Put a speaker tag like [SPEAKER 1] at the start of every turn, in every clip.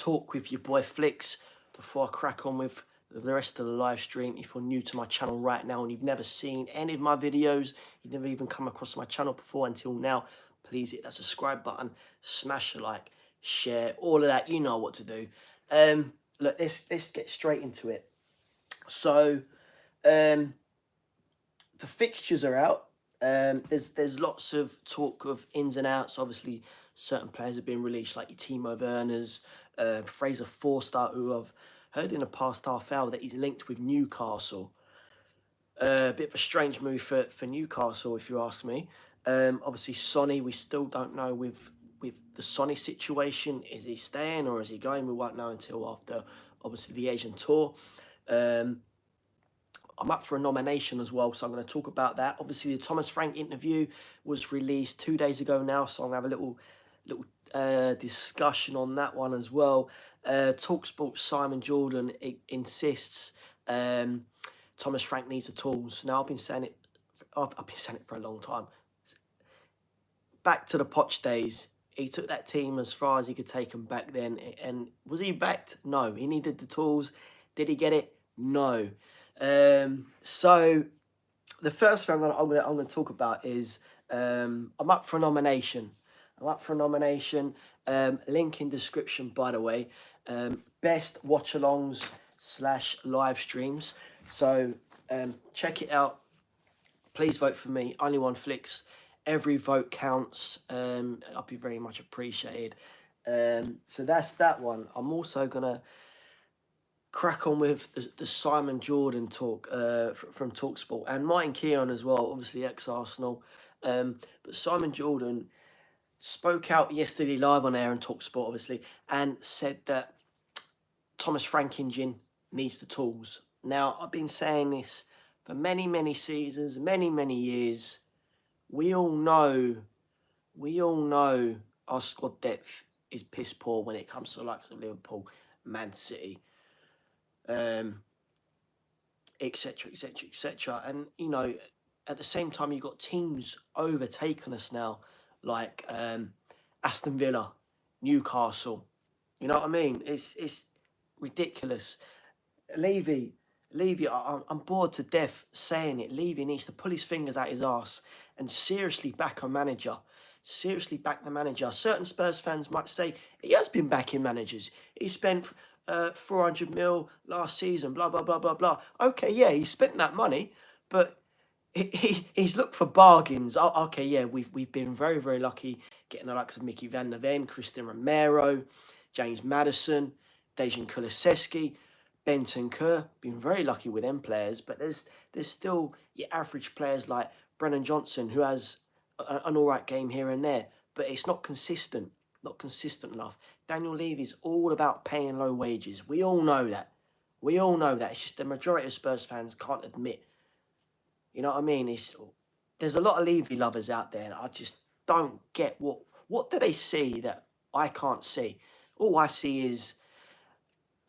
[SPEAKER 1] talk with your boy Flicks before I crack on with the rest of the live stream. If you're new to my channel right now and you've never seen any of my videos, you've never even come across my channel before until now, please hit that subscribe button, smash a like, share, all of that. You know what to do. Look, let's get straight into it. So, the fixtures are out. There's lots of talk of ins and outs. Obviously, certain players have been released, like your Timo Werners, Fraser Forster, who I've heard in the past half hour that he's linked with Newcastle. A bit of a strange move for Newcastle, if you ask me. Obviously, Sonny, we still don't know with the Sonny situation. Is he staying or is he going? We won't know until after, obviously, the Asian tour. I'm up for a nomination as well, so I'm going to talk about that. Obviously, the Thomas Frank interview was released 2 days ago now, so I'm going to have a little discussion on that one as well. Talk Sports Simon Jorden insists Thomas Frank needs the tools. Now, I've been saying it for a long time. Back to the Poch days. He took that team as far as he could take them back then. And was he backed? No. He needed the tools. Did he get it? No. So the first thing I'm going to talk about is I'm up for a nomination. Link in description, by the way. Best watch-alongs / live streams. So check it out. Please vote for me. Only one Flicks. Every vote counts. I'll be very much appreciated. So that's that one. I'm also going to crack on with the Simon Jorden talk from TalkSport, and Martin Keown as well, obviously ex-Arsenal. But Simon Jorden spoke out yesterday live on air and TalkSport, obviously, and said that Thomas Frank engine needs the tools. Now, I've been saying this for many, many seasons, many, many years. We all know our squad depth is piss poor when it comes to the likes of Liverpool, Man City, etc., etc., etc. And, you know, at the same time, you've got teams overtaking us now, like Aston Villa, Newcastle. You know what I mean? It's ridiculous. Levy, I'm bored to death saying it. Levy needs to pull his fingers out his arse and seriously back a manager. Seriously back the manager. Certain Spurs fans might say he has been backing managers. He spent 400 mil last season, blah, blah, blah, blah, blah. Okay, yeah, he spent that money, but he's looked for bargains. Okay, yeah, we've been very, very lucky getting the likes of Mickey Van der Ven, Christian Romero, James Maddison, Dejan Kulusevski, Benton Kerr. Been very lucky with them players, but there's still your average players like Brennan Johnson, who has an all right game here and there, but it's not consistent enough. Daniel Levy's all about paying low wages. We all know that. It's just the majority of Spurs fans can't admit. You know what I mean? There's a lot of Levy lovers out there, and I just don't get what do they see that I can't see. All I see is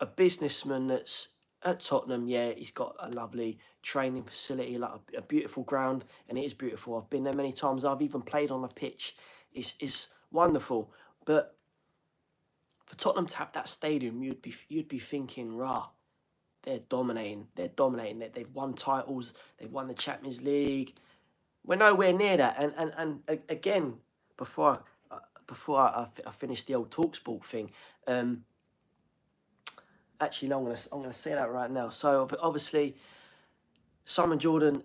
[SPEAKER 1] a businessman that's at Tottenham. Yeah, he's got a lovely training facility, like a beautiful ground, and it is beautiful. I've been there many times. I've even played on the pitch. It's wonderful. But for Tottenham to have that stadium, you'd be thinking, rah, they're dominating. They've won titles. They've won the Champions League. We're nowhere near that. And again, before I finish the old TalkSport thing, actually, no, I'm gonna say that right now. So obviously, Simon Jorden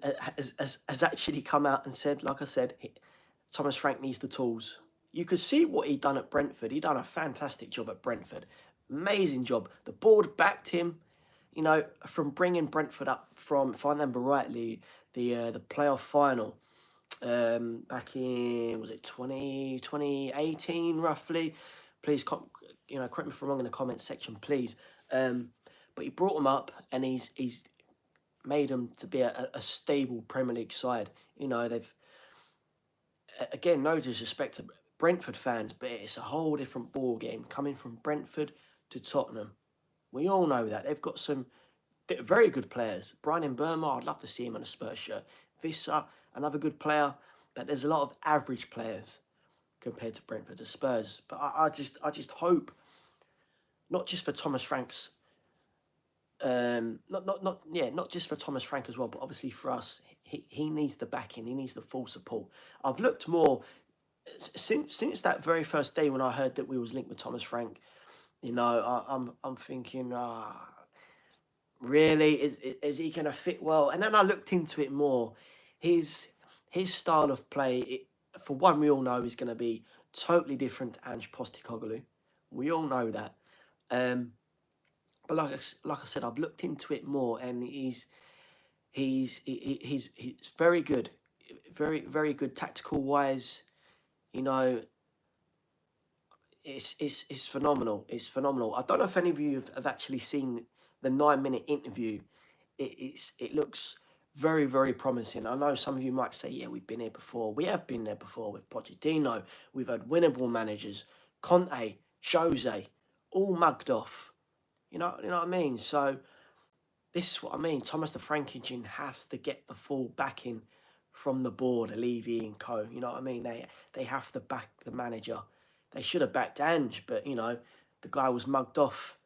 [SPEAKER 1] has actually come out and said, like I said, Thomas Frank needs the tools. You could see what he'd done at Brentford. He'd done a fantastic job at Brentford. Amazing job. The board backed him, you know, from bringing Brentford up from, if I remember rightly, the playoff final back in, was it 2018 roughly? Please, you know, correct me if I'm wrong in the comments section, please. But he brought them up, and he's made them to be a stable Premier League side. You know, they've, again, no disrespect to Brentford fans, but it's a whole different ball game coming from Brentford to Tottenham. We all know that. They've got some very good players. Brian Burma, I'd love to see him on a Spurs shirt. Vissa, another good player. But there's a lot of average players compared to Brentford to Spurs. But I just hope not just for Thomas Frank's, not just for Thomas Frank as well, but obviously for us. He needs the backing. He needs the full support. I've looked more since that very first day when I heard that we was linked with Thomas Frank. You know, I'm thinking, really, is he gonna fit well? And then I looked into it more. His his style of play, for one, we all know is going to be totally different to Ange Postecoglou. We all know that. Um, but like I said, I've looked into it more, and he's very good, very good tactical wise. You know, it's phenomenal. It's phenomenal. I don't know if any of you have actually seen the 9-minute interview. It looks very promising. I know some of you might say, yeah, we've been here before. We have been there before with Pochettino. We've had winnable managers, Conte, Jose, all mugged off. You know what I mean? So this is what I mean. Thomas the Frank engine has to get the full backing from the board, Levy and co. You know what I mean? They have to back the manager. They should have backed Ange, but you know, the guy was mugged off.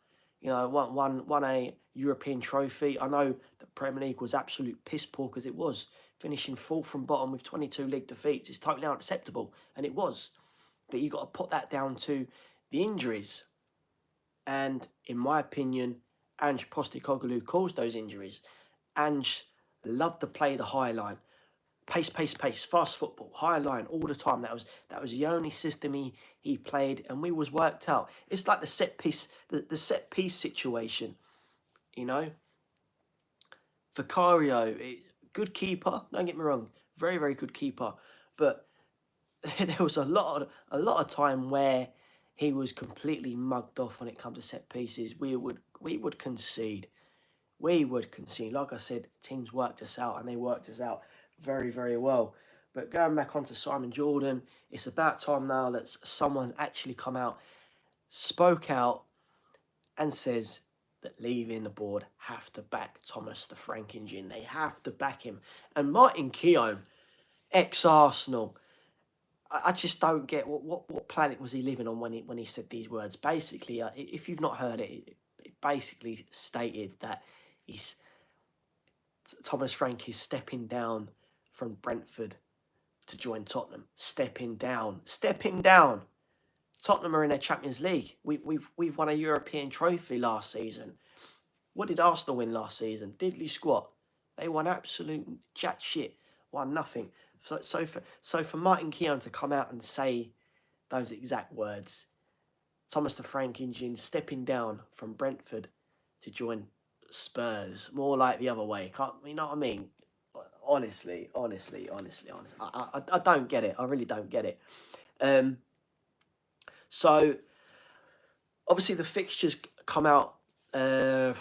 [SPEAKER 1] You know, won a European trophy. I know the Premier League was absolute piss poor because it was finishing fourth from bottom with 22 league defeats. It's totally unacceptable, and it was. But you got to put that down to the injuries, and in my opinion, Ange Postecoglou caused those injuries. Ange loved to play the high line. Pace, fast football, high line all the time. That was the only system he played, and we was worked out. It's like the set piece, the set piece situation, you know. Vicario, good keeper. Don't get me wrong, very good keeper, but there was a lot of time where he was completely mugged off when it comes to set pieces. We would concede. We would concede. Like I said, teams worked us out, and they worked us out very well. But going back onto Simon Jorden, it's about time now that someone's actually come out, spoke out, and says that leaving the board have to back Thomas the Frank engine. They have to back him. And Martin Keown, ex-Arsenal, I just don't get what planet was he living on when he said these words. Basically, if you've not heard it, it basically stated that Thomas Frank is stepping down from Brentford to join Tottenham. Stepping down. Tottenham are in their Champions League. We've won a European trophy last season. What did Arsenal win last season? Diddly squat. They won absolute jack shit. Won nothing. So for Martin Keown to come out and say those exact words, Thomas the Frank engine stepping down from Brentford to join Spurs, more like the other way. You know what I mean? Honestly, I don't get it. I really don't get it. So obviously the fixtures come out 3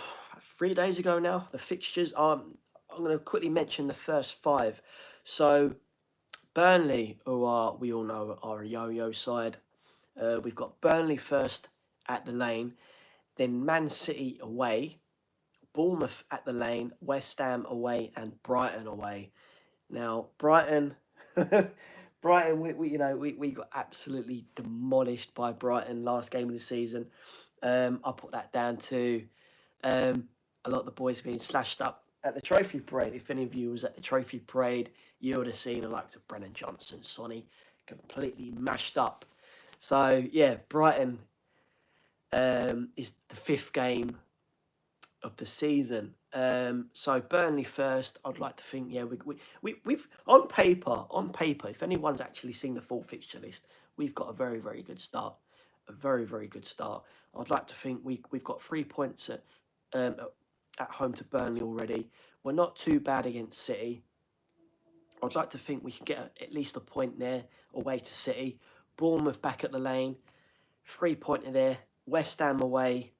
[SPEAKER 1] days ago now. The fixtures. I'm going to quickly mention the first 5. So Burnley, we all know are a yo-yo side. We've got Burnley first at the Lane, then Man City away, Bournemouth at the Lane, West Ham away, and Brighton away. Now Brighton, we got absolutely demolished by Brighton last game of the season. I put that down to a lot of the boys being slashed up at the trophy parade. If any of you was at the trophy parade, you would have seen the likes of Brennan Johnson, Sonny, completely mashed up. So yeah, Brighton is the 5th game of the season. So Burnley first. I'd like to think, yeah, we've on paper. If anyone's actually seen the full fixture list, we've got a very good start. A very good start. I'd like to think we've got 3 points at home to Burnley already. We're not too bad against City. I'd like to think we can get at least a point there away to City. Bournemouth back at the Lane, 3-pointer there. West Ham away,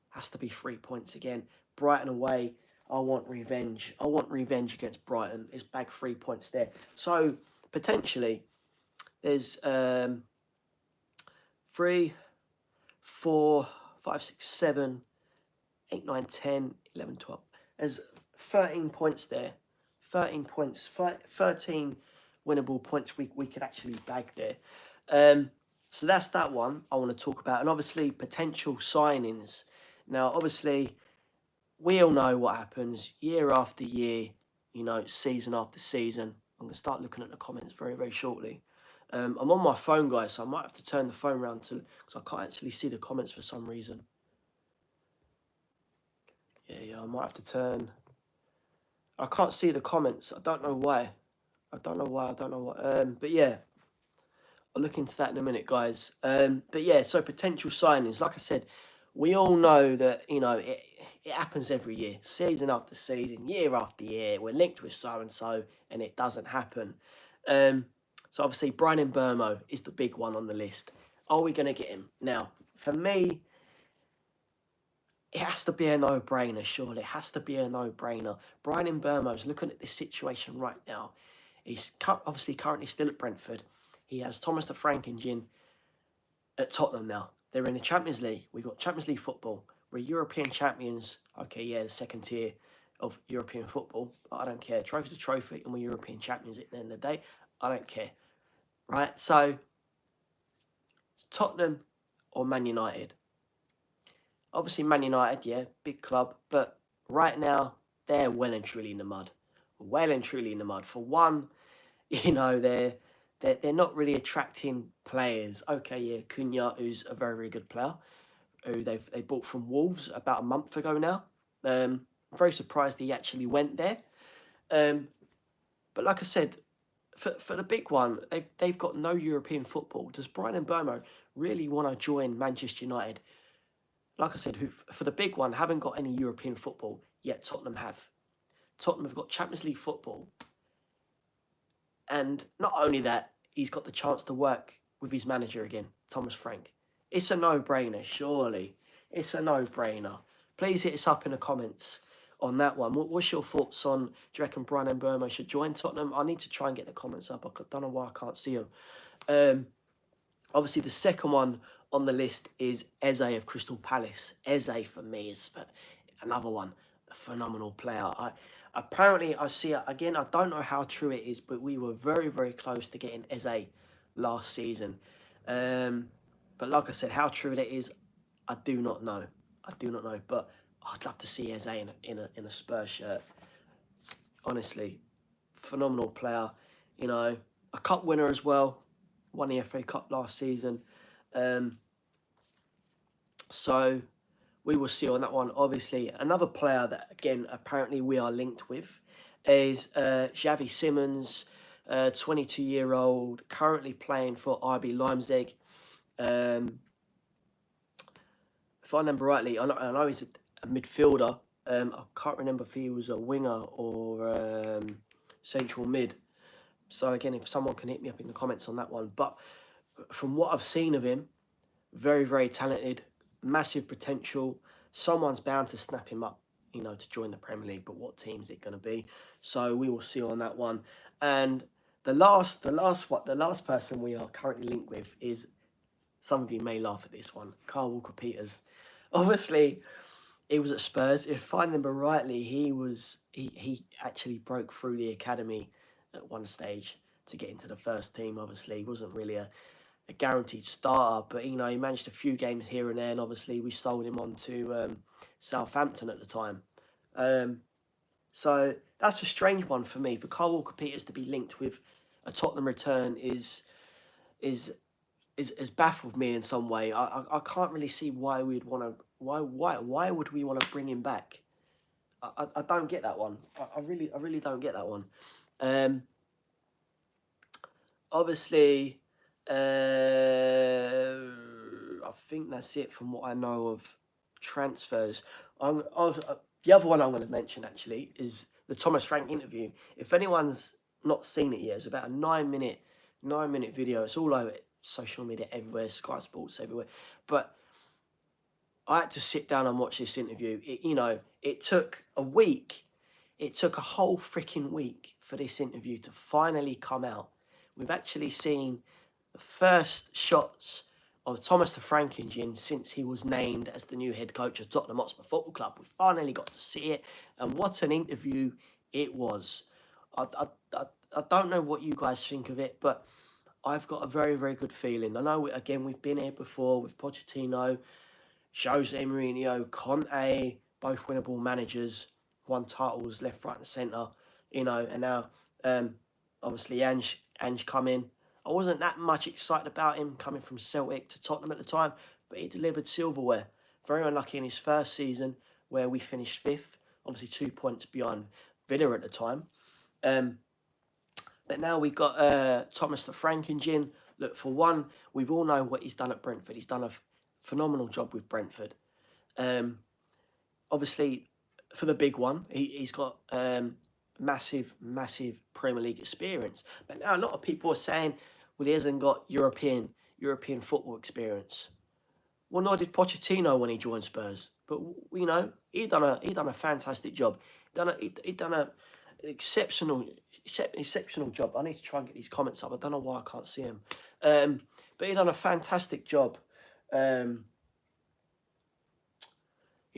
[SPEAKER 1] has to be 3 points again. Brighton away, I want revenge. I want revenge against Brighton. It's bag 3 points there. So potentially there's 3, 4, 5, 6, 7, 8, 9, 10, 11, 12. There's 13 points there. 13 points. 13 winnable points we could actually bag there. So that's that one I want to talk about. And obviously, potential signings. Now, obviously, we all know what happens year after year, season after season. I'm going to start looking at the comments very, very shortly. I'm on my phone, guys, so I might have to turn the phone around because I can't actually see the comments for some reason. Yeah, I might have to turn. I can't see the comments. I don't know why. I don't know why. But yeah, I'll look into that in a minute, guys. But yeah, so potential signings. Like I said, we all know that, it happens every year, season after season, year after year. We're linked with so-and-so, and it doesn't happen. So obviously, Brian Mbeumo is the big one on the list. Are we going to get him? Now, for me, it has to be a no-brainer, surely. It has to be a no-brainer. Brian Mbeumo is looking at this situation right now. He's obviously currently still at Brentford. He has Thomas the Frank Engine at Tottenham now. They're in the Champions League. We've got Champions League football. We're European champions. Okay, yeah, the second tier of European football. But I don't care. Trophy's a trophy, and we're European champions at the end of the day. I don't care. Right? So, Tottenham or Man United? Obviously, Man United, yeah, big club. But right now, they're well and truly in the mud. Well and truly in the mud. For one, they're not really attracting players. Okay, yeah, Cunha, who's a very, very good player, who they bought from Wolves about a month ago now. I'm very surprised he actually went there. But like I said, for the big one, they've got no European football. Does Brian Mbeumo really want to join Manchester United? Like I said, who for the big one haven't got any European football, yet Tottenham have. Tottenham have got Champions League football. And not only that, he's got the chance to work with his manager again, Thomas Frank. It's a no-brainer, surely. It's a no-brainer. Please hit us up in the comments on that one. What's your thoughts on, do you reckon Brian Mbeumo should join Tottenham? I need to try and get the comments up. I don't know why I can't see them. Obviously, the second one on the list is Eze of Crystal Palace. Eze, for me, is another one, a phenomenal player. Apparently, I see it again. I don't know how true it is, but we were very, very close to getting Eze last season. But like I said, how true it is, I do not know. But I'd love to see Eze in a Spurs shirt. Honestly, phenomenal player. A cup winner as well. Won the FA Cup last season. So we will see on that one. Obviously, another player that, again, apparently we are linked with is Xavi Simons, 22-year-old, currently playing for RB Leipzig. If I remember rightly, I know he's a midfielder. I can't remember if he was a winger or central mid. So again, if someone can hit me up in the comments on that one. But from what I've seen of him, very, very talented, massive potential. Someone's bound to snap him up, to join the Premier League. But what team is it going to be? So we will see on that one. And the last person we are currently linked with is, some of you may laugh at this one, Kyle Walker-Peters. Obviously, he was at Spurs. If I remember rightly, he actually broke through the academy at one stage to get into the first team. Obviously, he wasn't really a guaranteed starter, but he managed a few games here and there, and obviously we sold him on to Southampton at the time. So that's a strange one for me. For Kyle Walker-Peters to be linked with a Tottenham return is baffled me in some way. I can't really see why we'd want to. Why would we want to bring him back? I don't get that one. I really don't get that one. Obviously, I think that's it from what I know of transfers. The other one I'm going to mention actually is the Thomas Frank interview. If anyone's not seen it yet, it's about a 9-minute video. It's all over social media everywhere, Sky Sports everywhere. But I had to sit down and watch this interview. It took a week. It took a whole freaking week for this interview to finally come out. We've actually seen the first shots of Thomas the Frank Engine since he was named as the new head coach of Tottenham Hotspur Football Club. We finally got to see it, and what an interview it was. I don't know what you guys think of it, but I've got a very, very good feeling. I know, again, we've been here before with Pochettino, Jose Mourinho, Conte, both winnable managers, won titles left, right, and centre, and now obviously Ange come in. I wasn't that much excited about him coming from Celtic to Tottenham at the time, but he delivered silverware. Very unlucky in his first season, where we finished fifth, obviously 2 points behind Villa at the time. But now we've got Thomas the Frank Engine. Look, for one, we've all known what he's done at Brentford. He's done a phenomenal job with Brentford. Obviously, for the big one, he's got massive Premier League experience. But now a lot of people are saying, well, he hasn't got European football experience. Well, nor did Pochettino when he joined Spurs. But he done a fantastic job. He done an exceptional job. I need to try and get these comments up. I don't know why I can't see him. But he done a fantastic job. You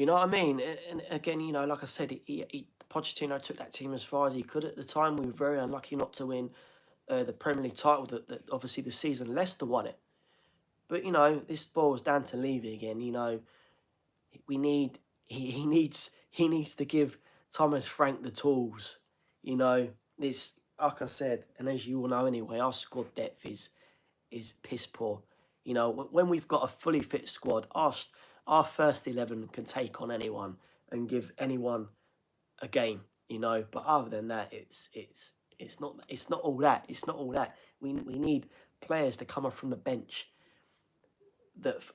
[SPEAKER 1] know what I mean? And again, like I said, Pochettino took that team as far as he could at the time. We were very unlucky not to win the Premier League title. That obviously the season Leicester won it. But this boils down to Levy again. He needs to give Thomas Frank the tools. This, like I said, and as you all know anyway, our squad depth is piss poor. When we've got a fully fit squad, our first 11 can take on anyone and give anyone a game. But other than that, it's not all that. It's not all that. We need players to come up from the bench. That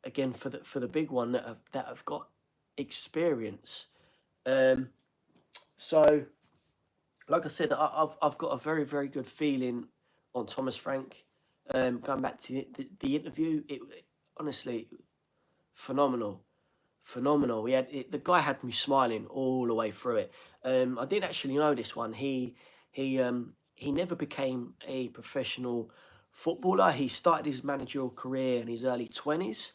[SPEAKER 1] again for the big one that have got experience. So, like I said, I've got a very, very good feeling on Thomas Frank. Going back to the interview, it honestly phenomenal. The guy had me smiling all the way through it. I didn't actually know this one. He never became a professional footballer. He started his managerial career in his early 20s.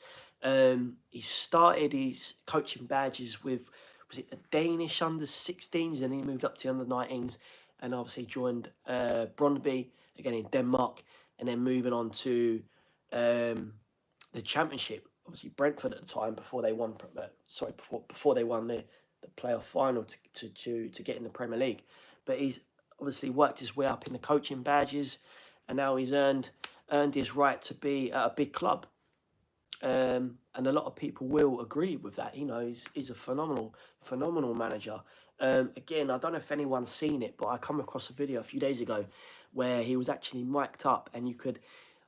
[SPEAKER 1] He started his coaching badges with, was it the Danish under-16s, and he moved up to under-19s, and obviously joined Brøndby, again in Denmark, and then moving on to the Championship. Obviously Brentford at the time, before they won the playoff final to get in the Premier League. But he's obviously worked his way up in the coaching badges, and now he's earned his right to be at a big club. And a lot of people will agree with that. He's a phenomenal manager. Again, I don't know if anyone's seen it, but I come across a video a few days ago where he was actually mic'd up, and you could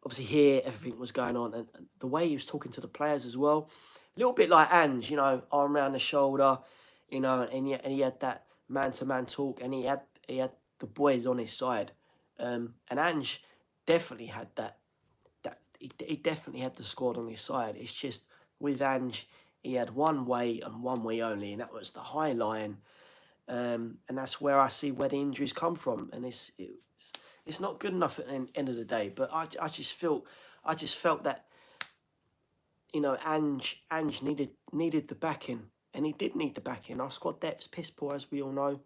[SPEAKER 1] obviously hear everything was going on, and the way he was talking to the players as well, a little bit like Ange, arm around the shoulder, and he had that man-to-man talk, and he had the boys on his side, and Ange definitely had that. He definitely had the squad on his side. It's just with Ange, he had one way and one way only, and that was the high line, and that's where I see where the injuries come from, and it's not good enough at the end of the day. But I just felt that Ange needed the backing, and he did need the backing. Our squad depth's piss poor, as we all know.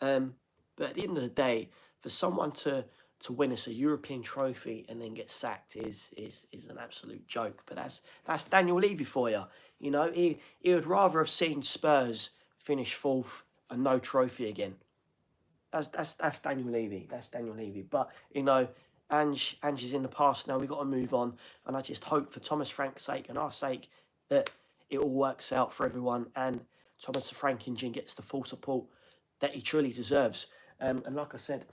[SPEAKER 1] But at the end of the day, for someone to win us a European trophy and then get sacked is an absolute joke. But that's Daniel Levy for you. He would rather have seen Spurs finish fourth and no trophy again. That's Daniel Levy. That's Daniel Levy. But Ange is in the past now. We've got to move on, and I just hope for Thomas Frank's sake and our sake that it all works out for everyone, and Thomas the Frank Engine gets the full support that he truly deserves. And like I said,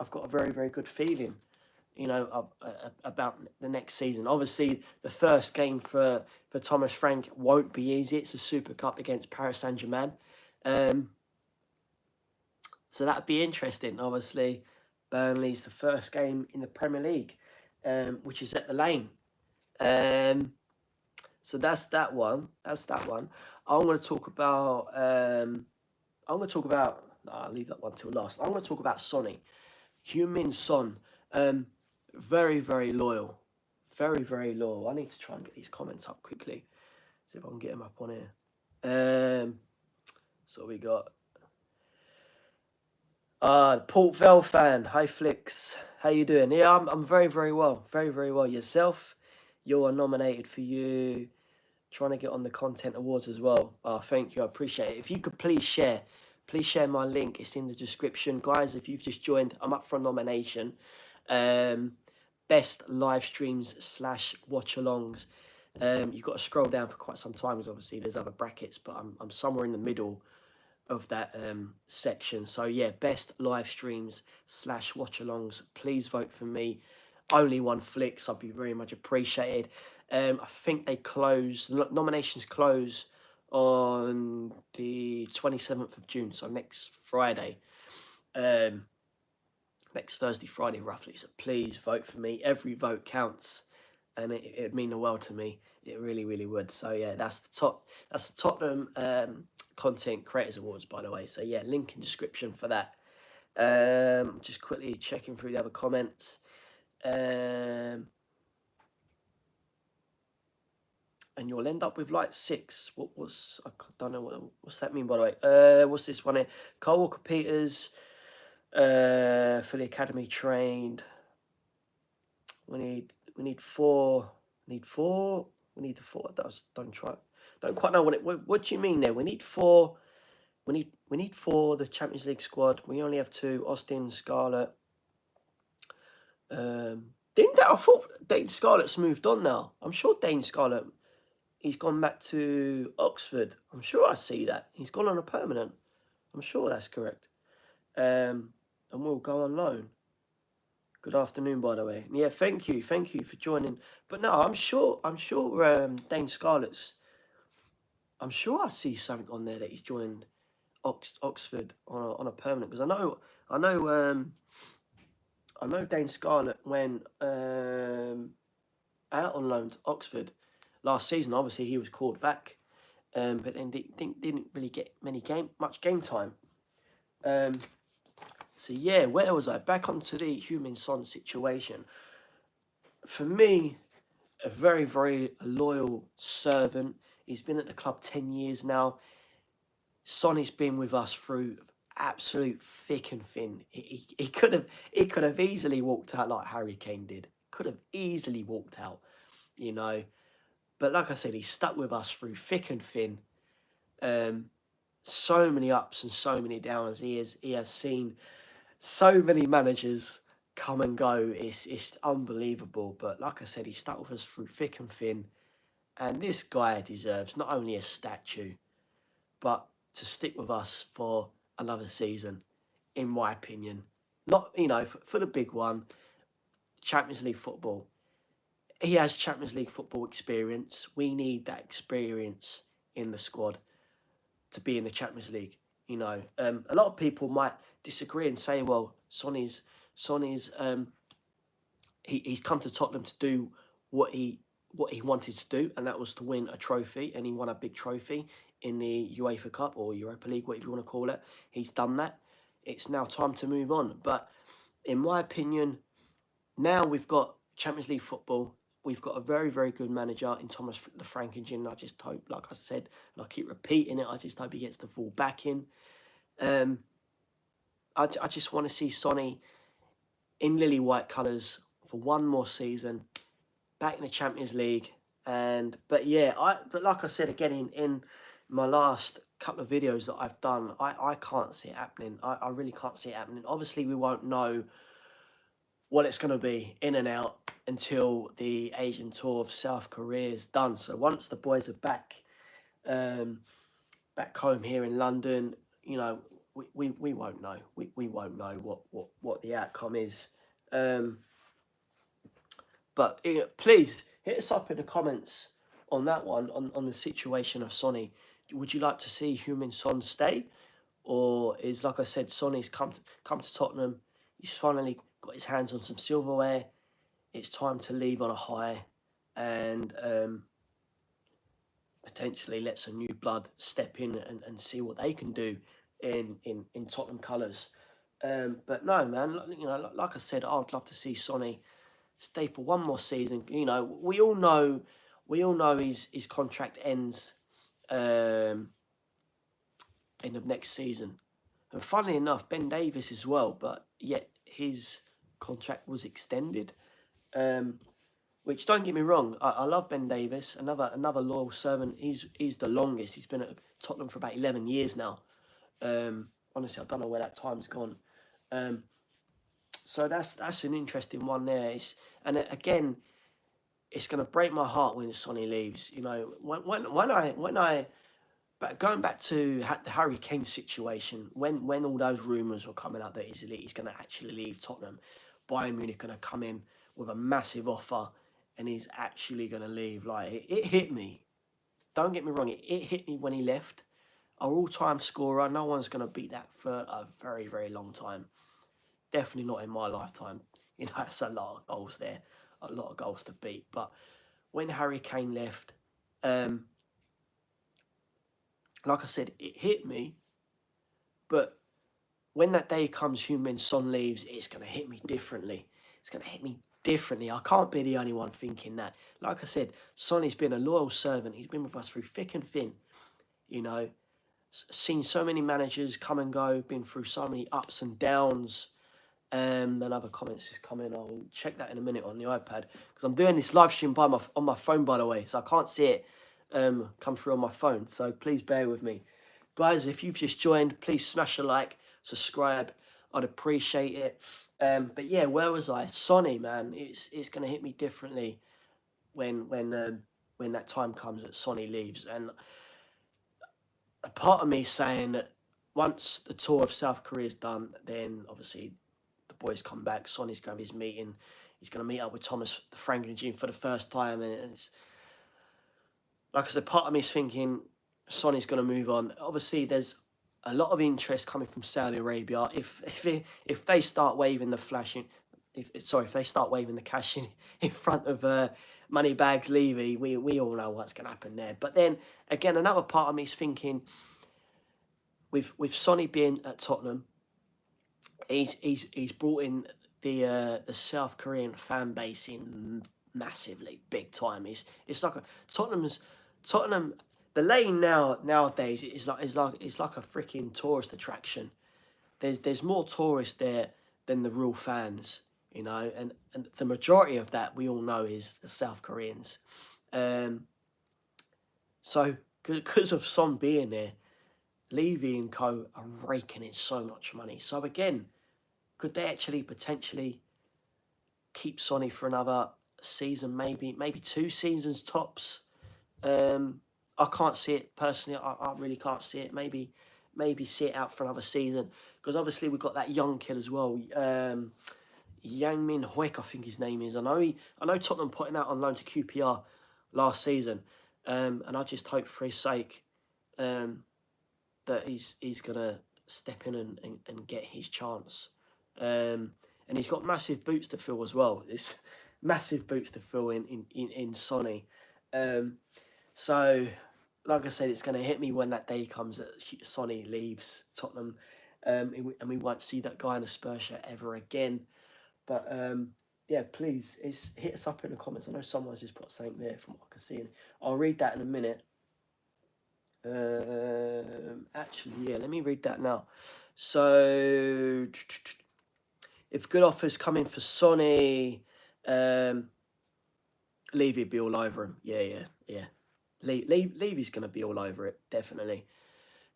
[SPEAKER 1] I've got a very, very good feeling, about the next season. Obviously, the first game for Thomas Frank won't be easy. It's a Super Cup against Paris Saint-Germain. So that'd be interesting. Obviously, Burnley's the first game in the Premier League, which is at the Lane. So that's that one. I'm going to talk about. No, I'll leave that one till last. I'm going to talk about Sonny, Heung-min Son. Very, very loyal. Very, very loyal. I need to try and get these comments up quickly. See if I can get them up on here. So we got. Port Vale fan. Hi, Flicks. How you doing? Yeah, I'm very, very well. Very, very well. Yourself? You're nominated for you. Trying to get on the content awards as well. Thank you. I appreciate it. If you could please share my link. It's in the description. Guys, if you've just joined, I'm up for a nomination. Best live streams / watch-alongs. You've got to scroll down for quite some time, because obviously there's other brackets, but I'm somewhere in the middle of that section. So yeah, best live streams / watch-alongs. Please vote for me. Only one Flicks. I'd be very much appreciated. I think they nominations close on the 27th of June, so next Friday. Next Thursday, Friday, roughly. So please vote for me. Every vote counts, and it'd mean the world to me. It really, really would. So yeah, that's the Tottenham Content Creators Awards, by the way. So yeah, link in description for that. Just quickly checking through the other comments. And you'll end up with like 6. I don't know what's that mean, by the way. What's this one here? Carl Walker Peters, for the academy trained. We need 4. We need 4. We need the 4. Don't quite know what do you mean there? We need 4. We need 4. The Champions League squad. We only have 2. Austin, Scarlett. I thought Dane Scarlett's moved on now. I'm sure Dane Scarlett, he's gone back to Oxford. I'm sure I see that. He's gone on a permanent. I'm sure that's correct. And we'll go on loan. Good afternoon, by the way. Yeah, thank you for joining. But no, I'm sure Dane Scarlett's. I'm sure I see something on there that he's joined Oxford on a permanent, because I know Dane Scarlett went out on loan to Oxford last season. Obviously, he was called back, but then didn't really get much game time. So yeah, where was I? Back onto the Heung-min Son situation. For me, a very, very loyal servant. He's been at the club 10 years now. Sonny's been with us through absolute thick and thin. He could have easily walked out like Harry Kane did. Could have easily walked out, you know. But like I said, he's stuck with us through thick and thin. So many ups and so many downs. He has seen so many managers come and go. It's unbelievable. But like I said, he stuck with us through thick and thin. And this guy deserves not only a statue, but to stick with us for another season, in my opinion. Not, for the big one, Champions League football. He has Champions League football experience. We need that experience in the squad to be in the Champions League. A lot of people might disagree and say, well, Sonny's he's come to Tottenham to do what he wanted to do, and that was to win a trophy, and he won a big trophy in the UEFA Cup or Europa League, whatever you want to call it. He's done that. It's now time to move on. But in my opinion, now we've got Champions League football. We've got a very, very good manager in Thomas the Frank Engine. I just hope, like I said, and I keep repeating it, I just hope he gets the full backing. I just want to see Sonny in lily white colours for one more season, back in the Champions League. But like I said again in my last couple of videos that I've done, I can't see it happening. I really can't see it happening. Obviously, we won't know what it's going to be in and out until the Asian tour of South Korea is done. So once the boys are back home here in London, we won't know. We won't know what the outcome is. But please hit us up in the comments on that one, on the situation of Sonny. Would you like to see Heung-min Son stay? Or is, like I said, Sonny's come to Tottenham. He's finally got his hands on some silverware. It's time to leave on a high and potentially let some new blood step in and see what they can do in Tottenham colours. But no, man, like I said, I'd love to see Sonny stay for one more season. We all know his contract ends end of next season. And funnily enough, Ben Davies as well, but yet his contract was extended. Which, don't get me wrong, I love Ben Davies, another loyal servant. He's the longest. He's been at Tottenham for about 11 years now. Honestly, I don't know where that time's gone. So that's an interesting one there. And again, it's going to break my heart when Sonny leaves. You know, when I but going back to the Harry Kane situation, when all those rumours were coming out that he's going to actually leave Tottenham, Bayern Munich going to come in with a massive offer, and he's actually going to leave. Like it hit me. Don't get me wrong, it hit me when he left. Our all-time scorer, no one's going to beat that for a very, very long time. Definitely not in my lifetime. You know, that's a lot of goals there, a lot of goals to beat. But when Harry Kane left, like I said, it hit me. But when that day comes, when Son leaves, it's going to hit me differently. It's going to hit me differently. I can't be the only one thinking that. Like I said, Sonny's been a loyal servant. He's been with us through thick and thin. You know, seen so many managers come and go, been through so many ups and downs. Another comments is coming. I'll check that in a minute on the iPad because I'm doing this live stream on my phone, by the way, so I can't see it come through on my phone. So please bear with me, guys. If you've just joined, please smash a like, subscribe. I'd appreciate it. But yeah, where was I? Sonny, man, it's gonna hit me differently when that time comes that Sonny leaves, and a part of me saying that once the tour of South Korea is done, then obviously the boys come back. Sonny's going to have his meeting. He's going to meet up with Thomas the Frank and Jean for the first time. And it's, like I said, part of me is thinking Sonny's going to move on. Obviously, there's a lot of interest coming from Saudi Arabia. If they start waving the flashing, if they start waving the cash in front of Moneybags Levy, we all know what's going to happen there. But then again, another part of me is thinking, with Sonny being at Tottenham, he's brought in the South Korean fan base in massively, big time. It's like Tottenham. The lane nowadays is like a freaking tourist attraction. There's more tourists there than the real fans, you know, and the majority of that we all know is the South Koreans. So because of Son being there, Levy and co are raking in so much money. So again, could they actually potentially keep Sonny for another season, maybe 2 seasons tops? I can't see it personally. I really can't see it. Maybe see it out for another season, because obviously we've got that young kid as well. Yang Min Hoek, I think his name is. I know Tottenham put him out on loan to QPR last season, and I just hope for his sake that he's gonna step in and get his chance. And he's got massive boots to fill as well. It's massive boots to fill in Sonny. So, like I said, it's going to hit me when that day comes that Sonny leaves Tottenham, and we won't see that guy in a Spurs shirt ever again. But yeah, please hit us up in the comments. I know someone's just put something there from what I can see. I'll read that in a minute. Actually, yeah, let me read that now. So, if good offers come in for Sonny, Levy'd be all over him. Yeah. Levy's going to be all over it, definitely.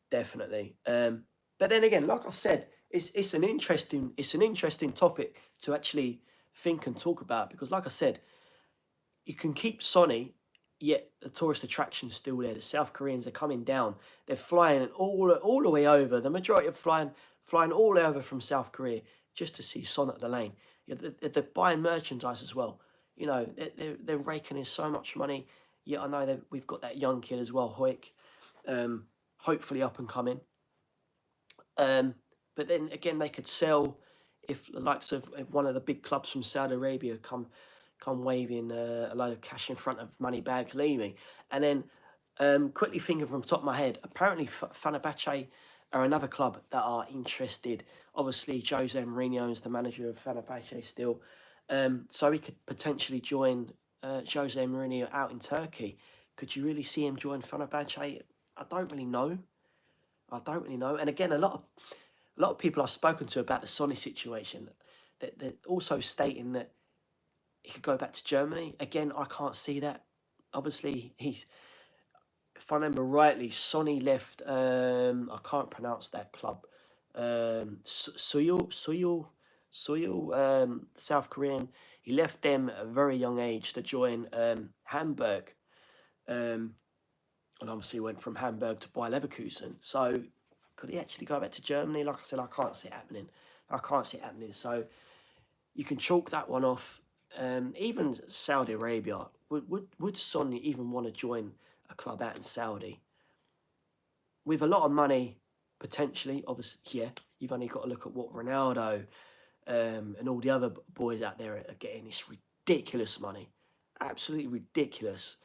[SPEAKER 1] But then again, like I said, it's an interesting topic to actually think and talk about, because, like I said, you can keep Sonny, yet the tourist attraction's still there. The South Koreans are coming down. They're flying all the way over. The majority of flying all the way over from South Korea just to see Son at the lane. Yeah, they're buying merchandise as well. You know, they're raking in so much money. Yeah, I know that we've got that young kid as well, Hoik, hopefully up and coming. But then again, they could sell if the likes of one of the big clubs from Saudi Arabia come waving a load of cash in front of Moneybags leaving. And then quickly thinking from the top of my head, apparently Fenerbahce are another club that are interested. Obviously, Jose Mourinho is the manager of Fenerbahce still. So he could potentially join Jose Mourinho out in Turkey. Could you really see him join Fenerbahce? I don't really know. And again, a lot of a lot of people I've spoken to about the Sonny situation, that they're also stating that he could go back to Germany. Again, I can't see that. Obviously, if I remember rightly, Sonny left. I can't pronounce that club. Soyul, South Korean. He left them at a very young age to join Hamburg, and obviously went from Hamburg to Bayer Leverkusen. So could he actually go back to Germany? Like I said, I can't see it happening. I can't see it happening. So you can chalk that one off. Even Saudi Arabia, would Sonny even want to join a club out in Saudi? With a lot of money, potentially, obviously, yeah, you've only got to look at what Ronaldo and all the other boys out there are getting. This ridiculous money, absolutely ridiculous.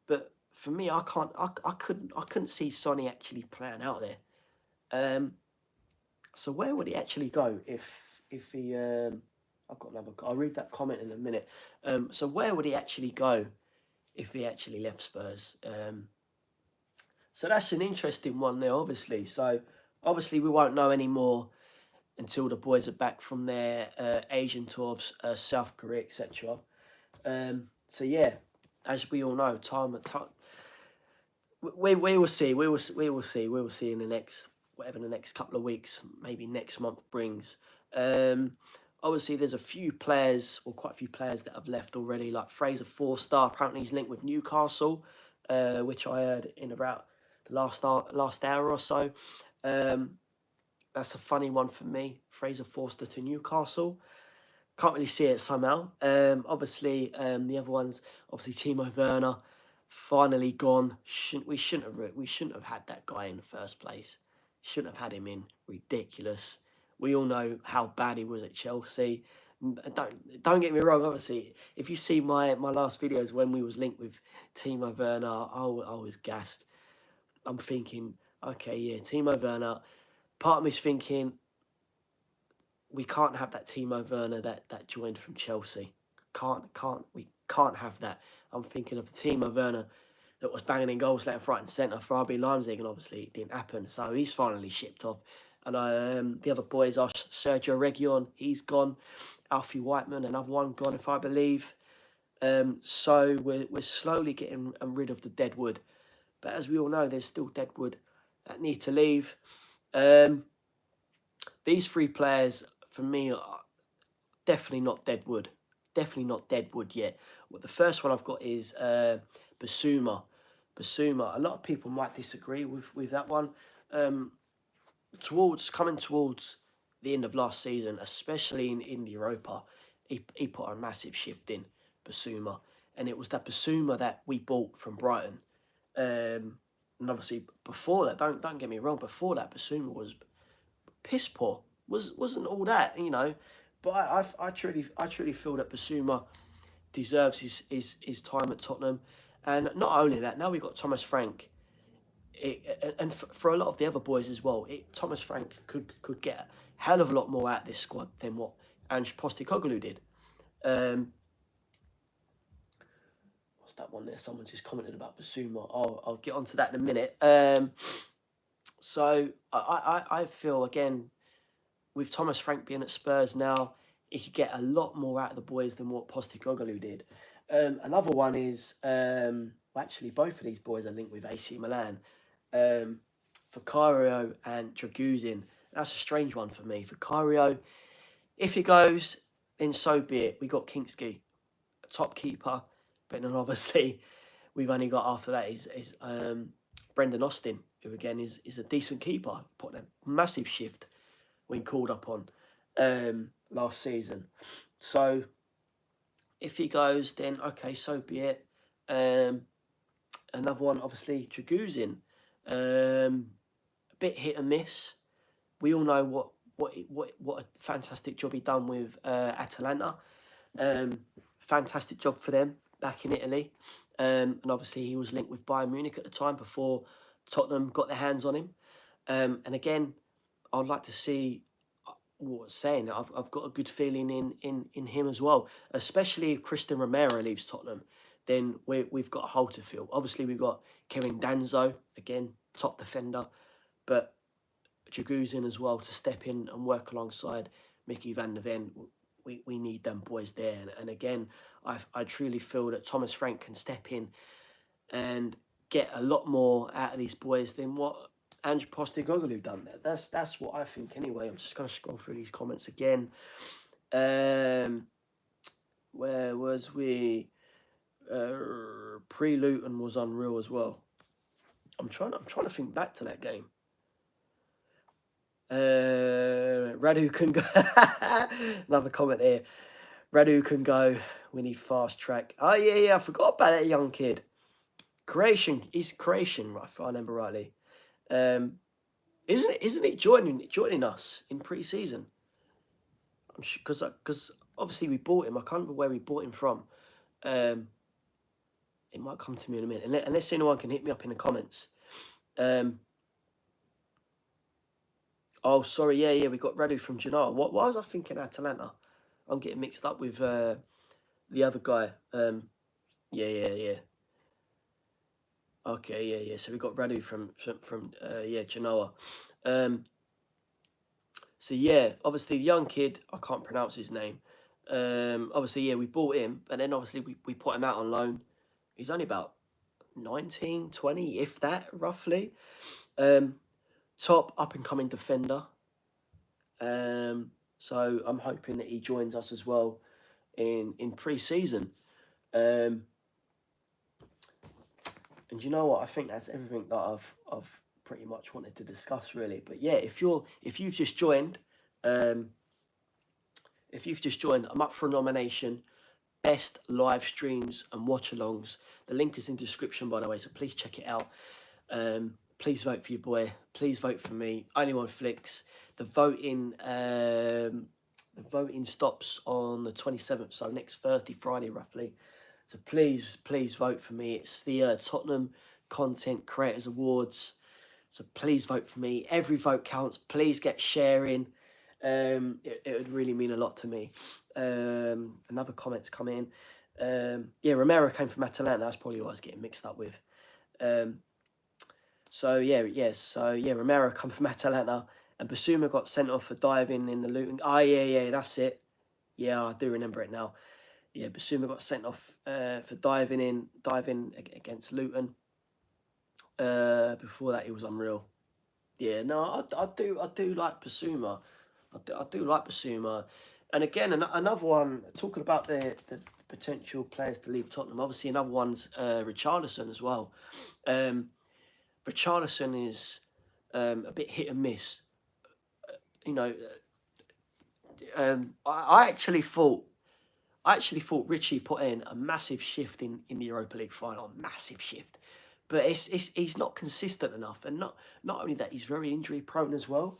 [SPEAKER 1] But for me, I couldn't see Sonny actually playing out there. So where would he actually go if he? I've got another. I'll read that comment in a minute. So where would he actually go if he actually left Spurs? So that's an interesting one there, obviously. So obviously we won't know any more until the boys are back from their Asian tour of South Korea, etc. So yeah, as we all know, time. We will see. We will see. We will see in the next whatever the next couple of weeks, maybe next month brings. Obviously, there's a few players, or quite a few players that have left already. Like Fraser Forster, apparently he's linked with Newcastle, which I heard in about the last hour or so. That's a funny one for me. Fraser Forster to Newcastle. Can't really see it somehow. Obviously, the other ones, obviously Timo Werner, finally gone. We shouldn't have had that guy in the first place. Shouldn't have had him in. Ridiculous. We all know how bad he was at Chelsea. Don't get me wrong. Obviously, if you see my last videos when we was linked with Timo Werner, I was gassed. I'm thinking, okay, yeah, Timo Werner. Part of me's thinking, we can't have that Timo Werner that joined from Chelsea. We can't have that. I'm thinking of the Timo Werner that was banging in goals left, right, and centre for RB Leipzig, and obviously it didn't happen. So he's finally shipped off. And the other boys are Sergio Reguilon, he's gone. Alfie Whiteman, another one gone, if I believe. So we're slowly getting rid of the dead wood. But as we all know, there's still dead wood that need to leave. These three players, for me, are definitely not dead wood. Definitely not dead wood yet. Well, the first one I've got is Basuma. Basuma. A lot of people might disagree with that one. Coming towards the end of last season, especially in the Europa, he put a massive shift in, Basuma. And it was that Basuma that we bought from Brighton. And obviously before that, don't get me wrong, before that Basuma was piss poor. Wasn't all that, you know. But I truly feel that Basuma deserves his time at Tottenham. And not only that, now we've got Thomas Frank. And for a lot of the other boys as well, Thomas Frank could get a hell of a lot more out of this squad than what Ange Postecoglou did. What's that one there? Someone just commented about Basuma. I'll get onto that in a minute. So I feel, again, with Thomas Frank being at Spurs now, he could get a lot more out of the boys than what Postecoglou did. Another one is, actually, both of these boys are linked with AC Milan. Vicario and Draguzin. That's a strange one for me. Vicario, if he goes, then so be it. We got Kinksky, a top keeper. But then obviously, we've only got after that is Brendan Austin, who again is a decent keeper. Put a massive shift when called up on last season. So if he goes, then okay, so be it. Another one, obviously, Draguzin. A bit hit and miss. We all know what a fantastic job he done with Atalanta. Fantastic job for them back in Italy. And obviously he was linked with Bayern Munich at the time before Tottenham got their hands on him. And again, I'd like to see what's saying. I've got a good feeling in him as well, especially if Christian Romero leaves Tottenham. Then we've got a hole to fill. Obviously, we've got Kevin Danzo, again, top defender. But Jaguzin as well to step in and work alongside Mickey van der Ven. We need them boys there. And again, I truly feel that Thomas Frank can step in and get a lot more out of these boys than what Ange Postecoglou done there. That's what I think anyway. I'm just going to scroll through these comments again. Where was we? Pre-Luton was unreal as well. I'm trying to think back to that game. Radu can go. Another comment here. Radu can go. We need fast track. Oh yeah. I forgot about that young kid. He's Croatian, if I remember rightly. Isn't it joining us in pre-season? I'm sure because obviously we bought him. I can't remember where we bought him from. It might come to me in a minute, unless anyone can hit me up in the comments. Oh, sorry, yeah, we got Radu from Genoa. Why was I thinking Atalanta? I'm getting mixed up with the other guy. Yeah. Okay, yeah. So we got Radu from Genoa. So yeah, obviously the young kid, I can't pronounce his name. Obviously, yeah, we bought him, but then obviously we put him out on loan. He's only about 19, 20, if that, roughly. Top up-and-coming defender. So I'm hoping that he joins us as well in pre-season. And you know what? I think that's everything that I've pretty much wanted to discuss, really. But yeah, if you've just joined, I'm up for a nomination. Best live streams and watch-alongs. The link is in the description, by the way, so please check it out. Please vote for your boy. Please vote for me. Only one Flicks. The voting stops on the 27th, so next Thursday, Friday, roughly. So please vote for me. It's the Tottenham Content Creators Awards. So please vote for me. Every vote counts. Please get sharing. It would really mean a lot to me. Another comment's come in. Yeah, Romero came from Atalanta. That's probably what I was getting mixed up with. So Romero come from Atalanta, and Basuma got sent off for diving in the Luton. Oh yeah, that's it. Yeah, I do remember it now. Yeah, Basuma got sent off for diving against Luton. Before that, he was unreal. Yeah, no, I do like Basuma. I do like Basuma. And again, another one, talking about the potential players to leave Tottenham, obviously another one's Richarlison as well. Richarlison is a bit hit and miss. I actually thought Richie put in a massive shift in the Europa League final, massive shift. But he's not consistent enough, and not only that, he's very injury prone as well.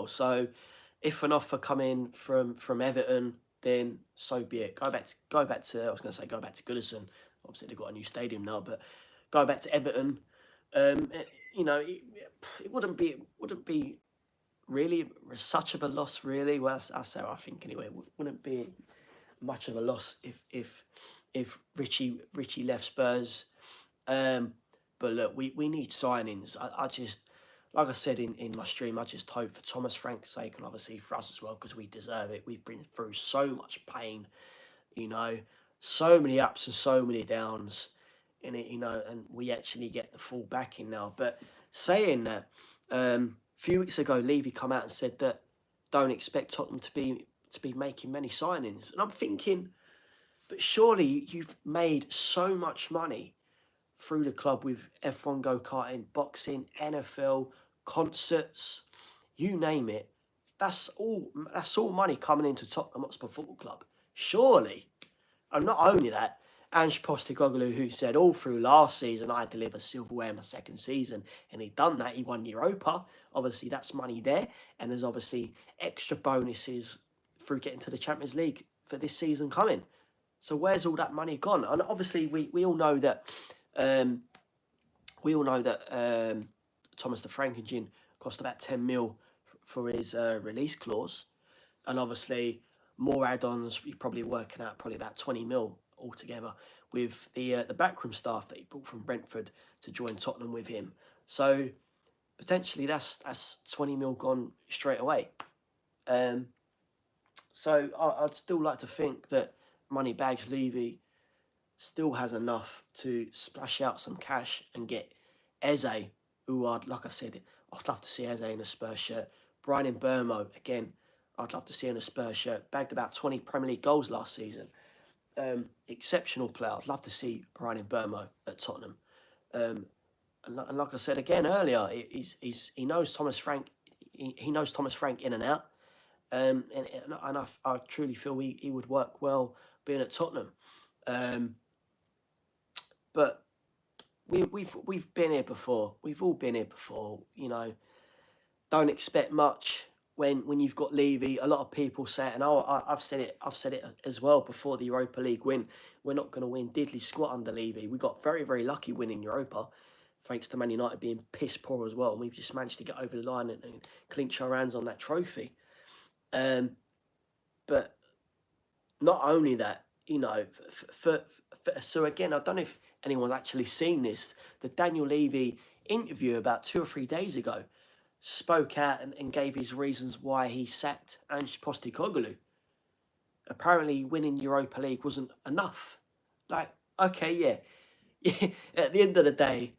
[SPEAKER 1] So if an offer come in from Everton, then so be it. Go back to Goodison. Obviously they've got a new stadium now, but go back to Everton. It wouldn't be really such of a loss, really. Well, that's how I think anyway. It wouldn't be much of a loss if Richie left Spurs. But look, we need signings. I just, like I said in my stream, I just hope for Thomas Frank's sake, and obviously for us as well, because we deserve it. We've been through so much pain, so many ups and so many downs in it, and we actually get the full backing now. But saying that, a few weeks ago, Levy come out and said that don't expect Tottenham to be making many signings, and I'm thinking, but surely you've made so much money through the club with F1 go-karting, boxing, NFL, concerts, you name it. That's all money coming into Tottenham Hotspur Football Club. Surely. And not only that, Ange Postecoglou, who said all through last season, I deliver silverware in my second season, and he'd done that. He won Europa. Obviously, that's money there. And there's obviously extra bonuses through getting to the Champions League for this season coming. So where's all that money gone? And obviously, we all know that Thomas the Frank engine cost about 10 mil for his release clause, and obviously more add-ons. You're probably working out probably about 20 mil altogether, with the backroom staff that he brought from Brentford to join Tottenham with him. So potentially that's 20 mil gone straight away. So I'd still like to think that Moneybags Levy still has enough to splash out some cash and get Eze, who like I said, I'd love to see Eze in a Spurs shirt. Brian Burmo, again, I'd love to see in a Spurs shirt. Bagged about 20 Premier League goals last season. Exceptional player. I'd love to see Brian Burmo at Tottenham. And like I said again earlier, he knows Thomas Frank. He knows Thomas Frank in and out. And I truly feel he would work well being at Tottenham. But we've been here before. We've all been here before. You know, don't expect much when you've got Levy. A lot of people say it, and I've said it as well before the Europa League win. We're not going to win diddly squat under Levy. We got very, very lucky winning Europa, thanks to Man United being piss poor as well. And we've just managed to get over the line and clinch our hands on that trophy. But not only that, you know, so again, I don't know if anyone's actually seen this. The Daniel Levy interview about 2 or 3 days ago spoke out and gave his reasons why he sacked Ange Postecoglou. Apparently, winning Europa League wasn't enough. Like, okay, yeah. At the end of the day,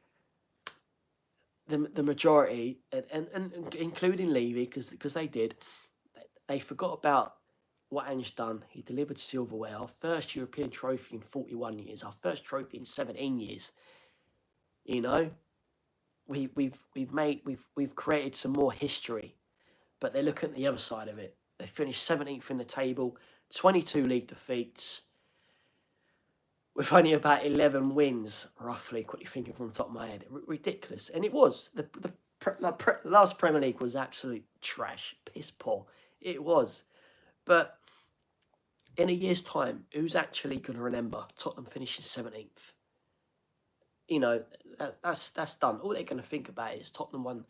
[SPEAKER 1] the majority, and including Levy, because they did, they forgot about what Ange done. He delivered silverware, our first European trophy in 41 years, our first trophy in 17 years. You know, we've created some more history, but they're looking at the other side of it. They finished 17th in the table, 22 league defeats, with only about 11 wins, roughly. Quickly thinking from the top of my head, ridiculous. And it was the last Premier League was absolute trash, piss poor. It was, but in a year's time, who's actually going to remember Tottenham finishing 17th? You know, that's done. All they're going to think about is Tottenham won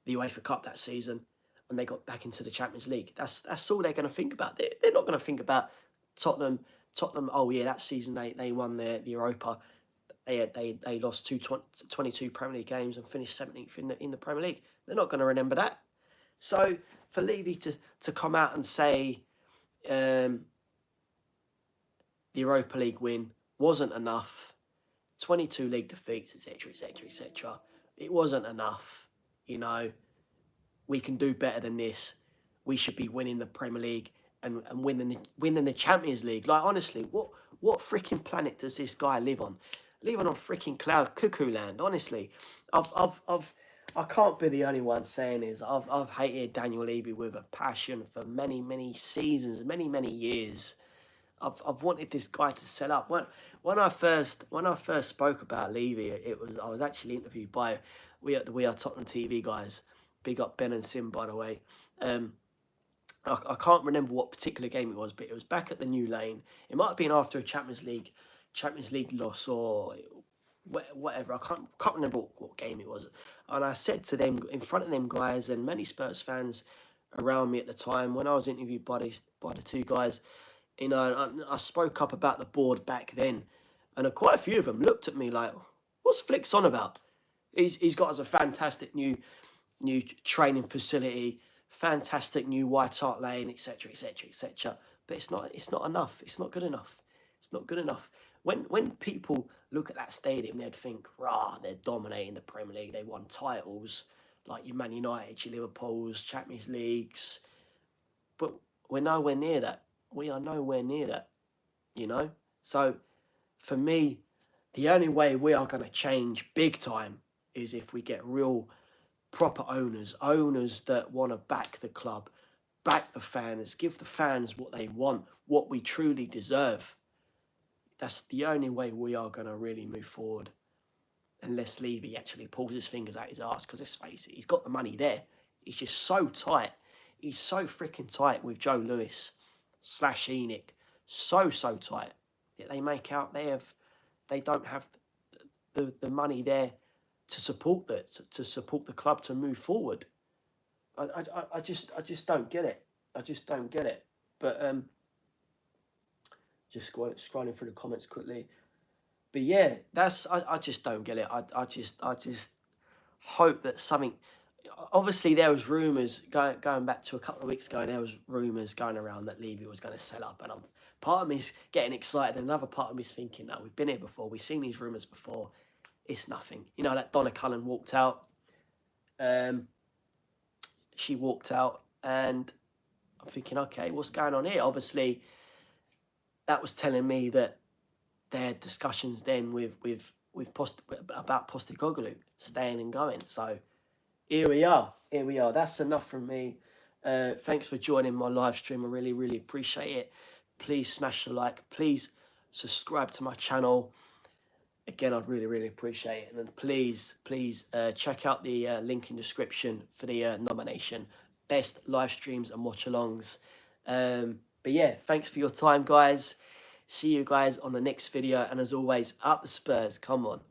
[SPEAKER 1] the UEFA Cup that season and they got back into the Champions League. That's all they're going to think about. They're not going to think about Tottenham. Oh yeah, that season they won the Europa. They lost 22 Premier League games and finished 17th in the Premier League. They're not going to remember that. So for Levy to come out and say the Europa League win wasn't enough, 22 league defeats, etc., etc., etc. It wasn't enough. You know, we can do better than this. We should be winning the Premier League and winning the Champions League. Like, honestly, what freaking planet does this guy live on? Living on freaking cloud cuckoo land. Honestly, I can't be the only one saying this. I've hated Daniel Levy with a passion for many seasons, many years. I've wanted this guy to set up. When I first spoke about Levy, I was actually interviewed by We Are Tottenham TV guys. Big up Ben and Sim, by the way. I can't remember what particular game it was, but it was back at the New Lane. It might have been after a Champions League loss or whatever. I can't remember what game it was. And I said to them in front of them guys and many Spurs fans around me at the time when I was interviewed by the two guys, you know, I spoke up about the board back then, and quite a few of them looked at me like, "What's Flick's on about? He's got us a fantastic new training facility, fantastic new White Hart Lane, etc., etc., etc." But it's not enough. It's not good enough. It's not good enough. When people look at that stadium, they'd think, "Rah, they're dominating the Premier League. They won titles like your Man United, your Liverpool's, Champions Leagues." But we're nowhere near that. We are nowhere near that, you know? So, for me, the only way we are going to change big time is if we get real proper owners that want to back the club, back the fans, give the fans what they want, what we truly deserve. That's the only way we are going to really move forward. Unless Levy actually pulls his fingers out his arse, because let's face it, he's got the money there. He's just so tight. He's so freaking tight with Joe Lewis / Enoch. So tight. They make out they don't have the money there to support the club to move forward. I just don't get it. I just don't get it. But just scrolling through the comments quickly. But yeah, I just don't get it. I just hope that something. Obviously, there was rumours going back to a couple of weeks ago. There was rumours going around that Levy was going to sell up, and part of me's getting excited, and another part of me's thinking, no, we've been here before, we've seen these rumours before. It's nothing. You know, that Donna Cullen walked out. She walked out, and I'm thinking, okay, what's going on here? Obviously, that was telling me that there had discussions then about Postecoglou staying and going. So here we are. Here we are. That's enough from me. Thanks for joining my live stream. I really, really appreciate it. Please smash the like. Please subscribe to my channel. Again, I'd really, really appreciate it. And then please check out the link in description for the nomination. Best live streams and watch-alongs. But yeah, thanks for your time, guys. See you guys on the next video. And as always, up the Spurs. Come on.